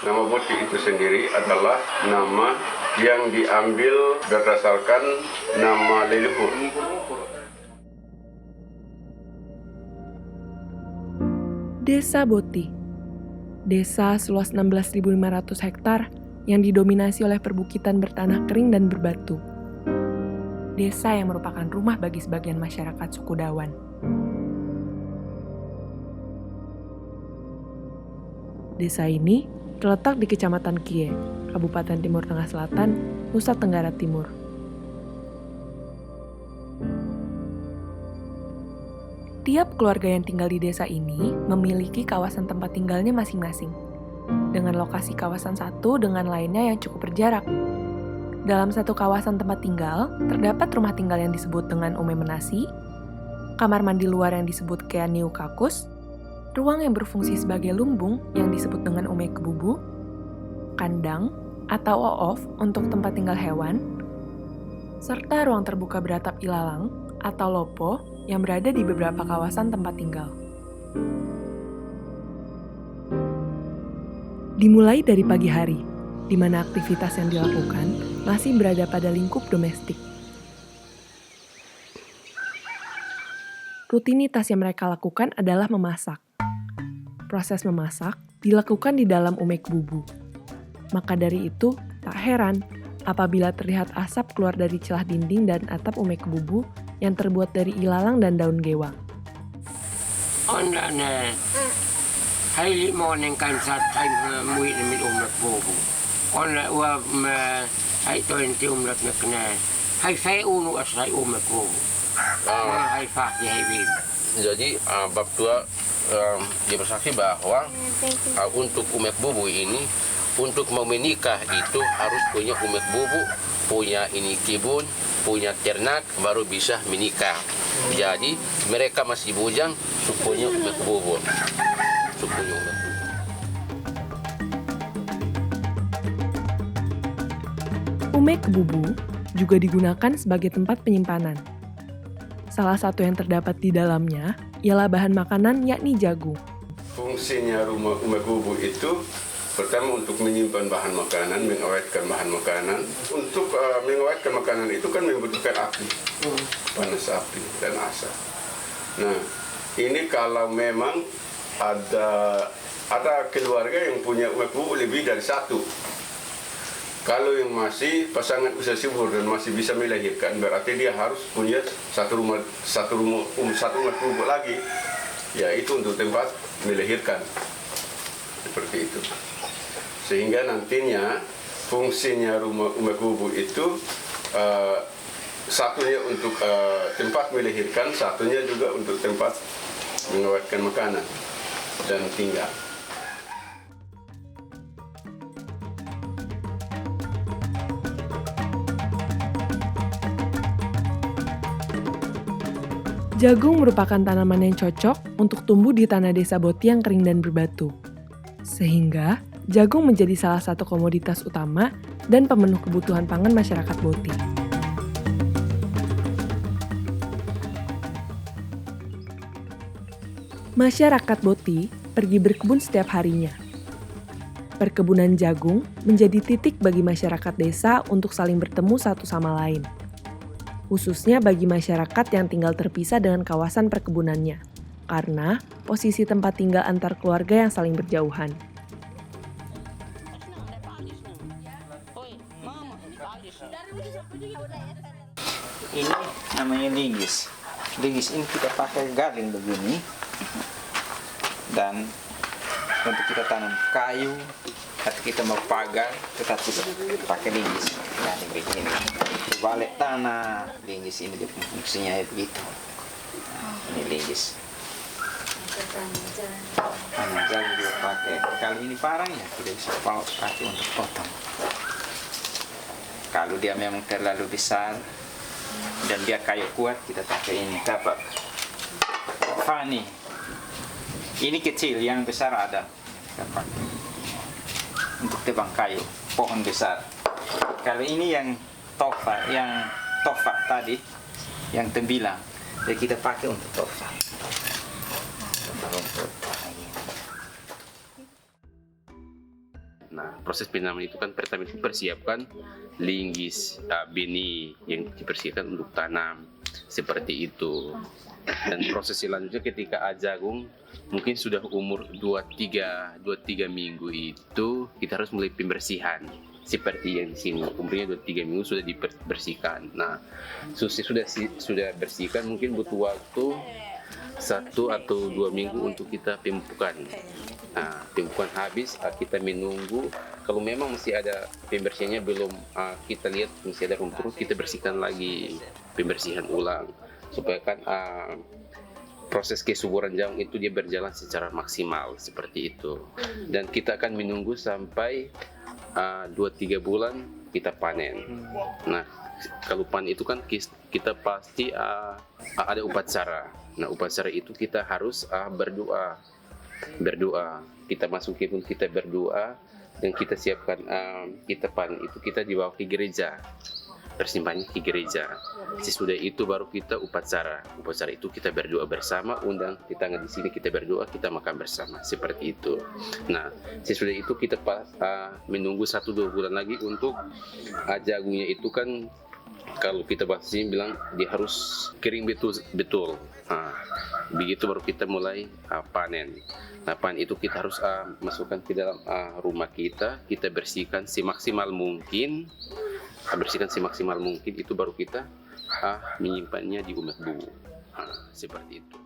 Nama Boti itu sendiri adalah nama yang diambil berdasarkan nama leluhur. Desa Boti, desa seluas 16.500 hektar yang didominasi oleh perbukitan bertanah kering dan berbatu. Desa yang merupakan rumah bagi sebagian masyarakat suku Dawan. Desa ini terletak di Kecamatan Kie, Kabupaten Timur Tengah Selatan, Nusa Tenggara Timur. Tiap keluarga yang tinggal di desa ini memiliki kawasan tempat tinggalnya masing-masing, dengan lokasi kawasan satu dengan lainnya yang cukup berjarak. Dalam satu kawasan tempat tinggal, terdapat rumah tinggal yang disebut dengan Ume Menasi, kamar mandi luar yang disebut Keaniu Kakus, ruang yang berfungsi sebagai lumbung yang disebut dengan Ume Kebubu, kandang atau oof untuk tempat tinggal hewan, serta ruang terbuka beratap ilalang atau lopo yang berada di beberapa kawasan tempat tinggal. Dimulai dari pagi hari, di mana aktivitas yang dilakukan masih berada pada lingkup domestik. Rutinitas yang mereka lakukan adalah memasak. Proses memasak dilakukan di dalam Ume Kebubu. Maka dari itu, tak heran apabila terlihat asap keluar dari celah dinding dan atap Ume Kebubu yang terbuat dari ilalang dan daun gewang. Onda na haili morning kan sa time muit ni umlat bobo. Onda wa hai to inti umlat na kana. Hai sai unu asai umlat bobo. Hai fa di hai. Jadi bab tua dia bersaksi bahwa untuk umek bubu ini, untuk mau menikah itu harus punya umek bubu, punya ini kebun, punya ternak, baru bisa menikah. Jadi mereka masih bujang, sukunya umek bubu. Sukunya umek bubu. Ume Kebubu juga digunakan sebagai tempat penyimpanan. Salah satu yang terdapat di dalamnya ialah bahan makanan yakni jagung. Fungsinya rumah Ume Kebubu itu pertama untuk menyimpan bahan makanan, mengawetkan bahan makanan. Untuk mengawetkan makanan itu kan membutuhkan api, panas api dan asap. Nah, ini kalau memang ada keluarga yang punya Ume Kebubu lebih dari satu. Kalau yang masih pasangan usia subur dan masih bisa melahirkan, berarti dia harus punya satu rumah kebubu lagi, yaitu untuk tempat melahirkan. Seperti itu. Sehingga nantinya fungsinya rumah Ume Kebubu itu satunya untuk tempat melahirkan, satunya juga untuk tempat mengawetkan makanan dan tinggal. Jagung merupakan tanaman yang cocok untuk tumbuh di tanah desa Boti yang kering dan berbatu. Sehingga, jagung menjadi salah satu komoditas utama dan pemenuh kebutuhan pangan masyarakat Boti. Masyarakat Boti pergi berkebun setiap harinya. Perkebunan jagung menjadi titik bagi masyarakat desa untuk saling bertemu satu sama lain. Khususnya bagi masyarakat yang tinggal terpisah dengan kawasan perkebunannya, karena posisi tempat tinggal antar keluarga yang saling berjauhan. Ini namanya linggis. Linggis ini kita pakai galing begini, dan untuk kita tanam kayu atau kita mau pagar, tetap kita pakai linggis. Nah, begini. Balik tanah, linggis ini dia fungsinya begitu. Nah, ini linggis. Jagung dia pakai. Kalau ini parang ya tidak bisa pakai untuk potong. Kalau dia memang terlalu besar dan dia kayu kuat, kita pakai ini dapat. Fani. Ini kecil, yang besar ada. Kita pakai untuk tebang kayu, pohon besar. Kalau ini yang tofa tadi, yang tembilang, jadi kita pakai untuk tofa. Nah, proses penanaman itu kan pertama itu persiapkan linggis, benih yang dipersiapkan untuk tanam seperti itu. Dan proses selanjutnya ketika jagung mungkin sudah umur 2-3 minggu itu kita harus mulai pembersihan. Seperti yang di sini, umurnya 2-3 minggu sudah dibersihkan. Nah, sudah bersihkan mungkin butuh waktu 1 atau 2 minggu untuk kita pemupukan. Nah, pemupukan habis, kita menunggu. Kalau memang masih ada pembersihannya belum kita lihat masih ada rumput, kita bersihkan lagi, pembersihan ulang supaya kan proses kesuburan jagung itu dia berjalan secara maksimal seperti itu. Dan kita akan menunggu sampai 2-3 bulan kita panen. Nah, kalau panen itu kan kita pasti ada upacara. Nah, upacara itu kita harus berdoa. Kita masuk kebun, kita berdoa, dan kita siapkan kita panen itu kita dibawa ke gereja, tersimpannya ke gereja. Sesudah itu baru kita upacara. Upacara itu kita berdoa bersama, undang tetangga di sini, kita berdoa, kita makan bersama seperti itu. Nah, sesudah itu kita menunggu 1-2 bulan lagi untuk jagungnya itu kan kalau kita bahas ini bilang dia harus kering betul. Nah, begitu baru kita mulai panen. Nah, panen itu kita harus masukkan ke dalam rumah kita bersihkan semaksimal mungkin. Itu baru kita menyimpannya di umek bubu. Seperti itu.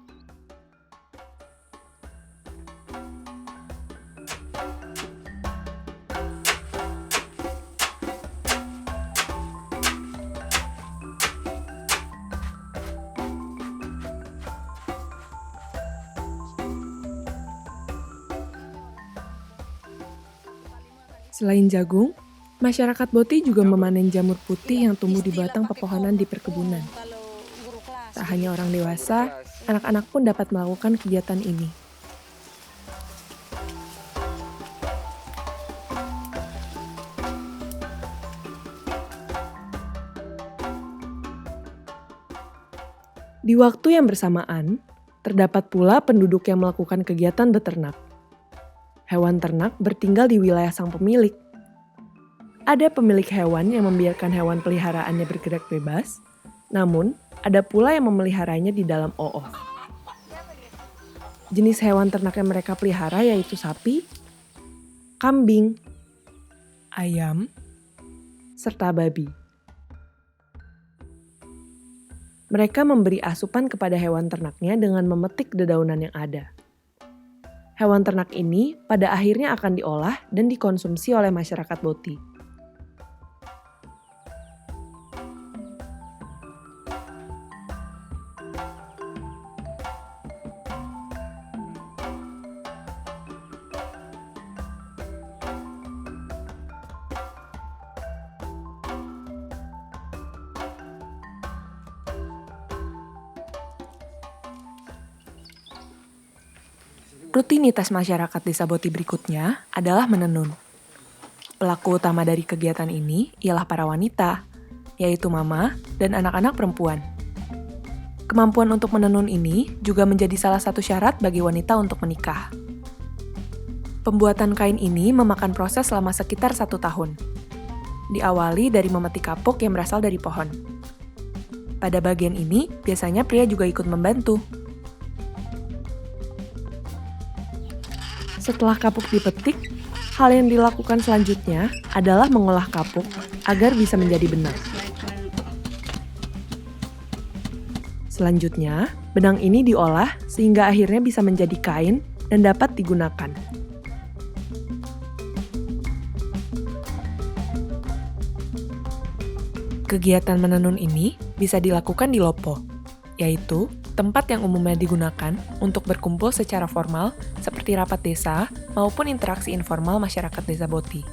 Selain jagung, masyarakat Boti juga memanen jamur putih yang tumbuh di batang pepohonan di perkebunan. Tak hanya orang dewasa, anak-anak pun dapat melakukan kegiatan ini. Di waktu yang bersamaan, terdapat pula penduduk yang melakukan kegiatan beternak. Hewan ternak bertinggal di wilayah sang pemilik. Ada pemilik hewan yang membiarkan hewan peliharaannya bergerak bebas, namun ada pula yang memeliharanya di dalam ooh. Jenis hewan ternak yang mereka pelihara yaitu sapi, kambing, ayam, serta babi. Mereka memberi asupan kepada hewan ternaknya dengan memetik dedaunan yang ada. Hewan ternak ini pada akhirnya akan diolah dan dikonsumsi oleh masyarakat Boti. Rutinitas masyarakat desa Boti berikutnya adalah menenun. Pelaku utama dari kegiatan ini ialah para wanita, yaitu mama dan anak-anak perempuan. Kemampuan untuk menenun ini juga menjadi salah satu syarat bagi wanita untuk menikah. Pembuatan kain ini memakan proses selama sekitar 1 tahun. Diawali dari memetik kapuk yang berasal dari pohon. Pada bagian ini, biasanya pria juga ikut membantu. Setelah kapuk dipetik, hal yang dilakukan selanjutnya adalah mengolah kapuk agar bisa menjadi benang. Selanjutnya, benang ini diolah sehingga akhirnya bisa menjadi kain dan dapat digunakan. Kegiatan menenun ini bisa dilakukan di lopo, yaitu tempat yang umumnya digunakan untuk berkumpul secara formal seperti rapat desa maupun interaksi informal masyarakat desa Boti.